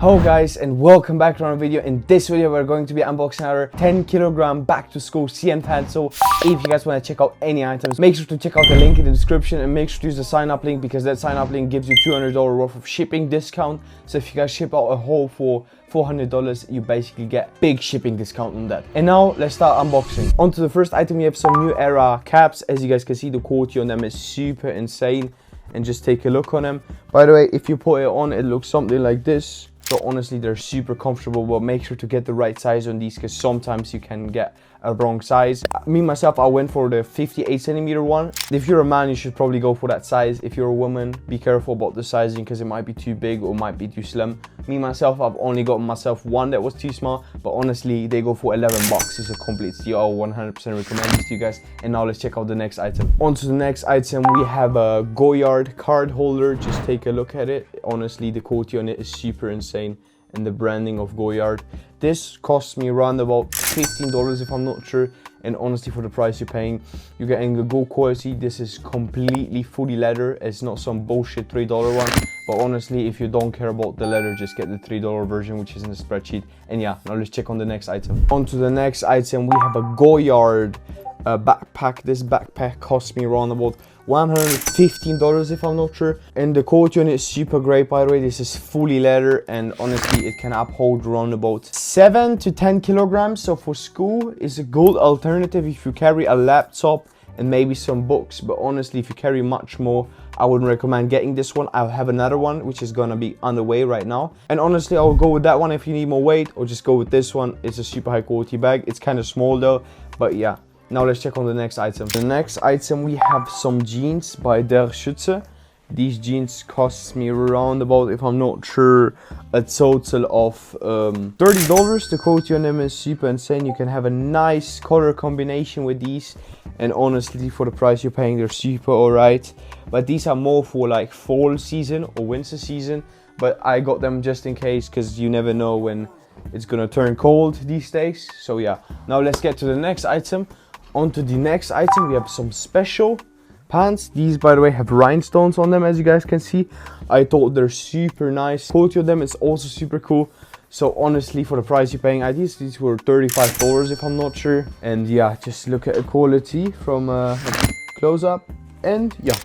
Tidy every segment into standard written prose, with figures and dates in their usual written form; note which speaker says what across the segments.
Speaker 1: Hello guys, and welcome back to another video. In this video we're going to be unboxing our 10 kilogram back to school Cnfans. So if you guys want to check out any items, make sure to check out the link in the description and make sure to use the sign up link, because that sign up link gives you $200 worth of shipping discount. So if you guys ship out a haul for $400, you basically get big shipping discount on that. And now let's start unboxing. On to the first item, we have some new era caps. As you guys can see, the quality on them is super insane, and just take a look on them. By the way, if you put it on, it looks something like this. So honestly, they're super comfortable, but make sure to get the right size on these, because sometimes you can get a wrong size. Me myself, I went for the 58 centimeter one. If you're a man, you should probably go for that size. If you're a woman, be careful about the sizing, because it might be too big or might be too slim. Me myself, I've only got myself one that was too small, but honestly they go for 11 bucks. It's a complete steal. I 100% recommend this to you guys. And now let's check out the next item. On to the next item, we have a Goyard card holder. Just take a look at it. Honestly, the quality on it is super insane, and the branding of Goyard. This cost me around about $15 if I'm not sure, and honestly, for the price you're paying, you're getting a good quality. This is completely fully leather. It's not some bullshit $3 one, but honestly, if you don't care about the leather, just get the $3 version, which is in the spreadsheet. And yeah, now let's check on the next item. On to the next item, we have a Goyard backpack. This backpack cost me around about $115 if I'm not sure, and the quality on it is super great. By the way, this is fully leather, and honestly it can uphold around about 7 to 10 kilograms. So for school, it's a good alternative if you carry a laptop and maybe some books. But honestly, if you carry much more, I wouldn't recommend getting this one. I'll have another one which is gonna be on the way right now, and honestly I'll go with that one if you need more weight, or just go with this one. It's a super high quality bag. It's kind of small though, but yeah. Now let's check on the next item. The next item, we have some jeans by BACK2SCHOOL. These jeans cost me around about, if I'm not sure, a total of $30. The quality on them is super insane. You can have a nice color combination with these, and honestly, for the price you're paying, they're super alright. But these are more for like fall season or winter season, but I got them just in case, because you never know when it's gonna turn cold these days. So yeah, now let's get to the next item. On to the next item, we have some special pants. These, by the way, have rhinestones on them, as you guys can see. I thought they're super nice. Quality of them is also super cool. So honestly, for the price you're paying, these were $35 if I'm not sure. And yeah, just look at the quality from close up, and yeah,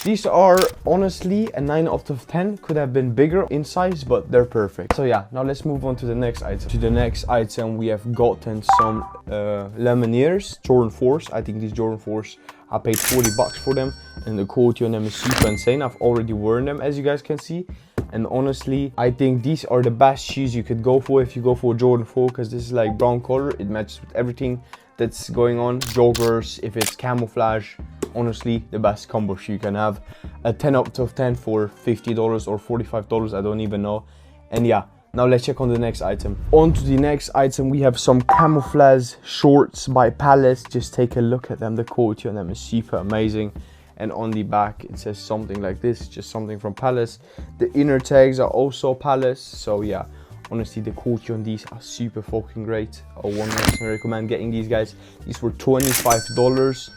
Speaker 1: these are honestly a 9 out of 10. Could have been bigger in size, but they're perfect. So yeah, now let's move on to the next item. To the next item, we have gotten some Lumineers Jordan 4s. I think these Jordan 4s, I paid 40 bucks for them, and the quality on them is super insane. I've already worn them, as you guys can see, and honestly, I think these are the best shoes you could go for if you go for a Jordan 4, because this is like brown color. It matches with everything that's going on. Joggers, if it's camouflage, honestly the best combo shoe you can have. A 10 out of 10 for $50 or $45, I don't even know. And yeah, now let's check on the next item. On to the next item, we have some camouflage shorts by Palace. Just take a look at them. The quality on them is super amazing, and on the back it says something like this, just something from Palace. The inner tags are also Palace. So yeah, honestly, the quality on these are super fucking great. I 100% recommend getting these, guys. These were $25,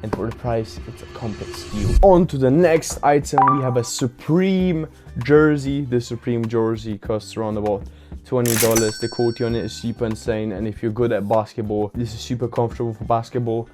Speaker 1: and for the price, it's a complete steal. On to the next item, we have a Supreme jersey. The Supreme jersey costs around about $20. The quality on it is super insane, and if you're good at basketball, this is super comfortable for basketball.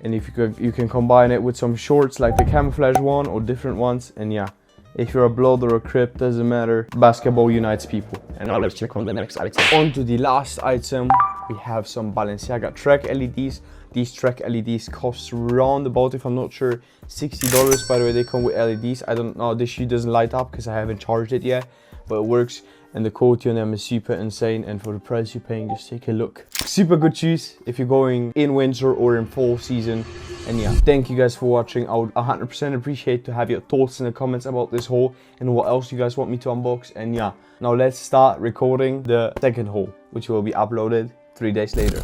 Speaker 1: And if you can combine it with some shorts like the camouflage one or different ones, and yeah, if you're a blood or a crip, doesn't matter. Basketball unites people. And now let's check on the next item. On to the last item, we have some Balenciaga track LEDs. These track LEDs cost around about, if I'm not sure, $60. By the way, they come with LEDs. I don't know, this shoe doesn't light up because I haven't charged it yet, but it works. And the quality on them is super insane, and for the price you're paying, just take a look. Super good shoes if you're going in winter or in fall season. And yeah, thank you guys for watching. I would 100% appreciate to have your thoughts in the comments about this haul and what else you guys want me to unbox. And yeah, now let's start recording the second haul, which will be uploaded 3 days later.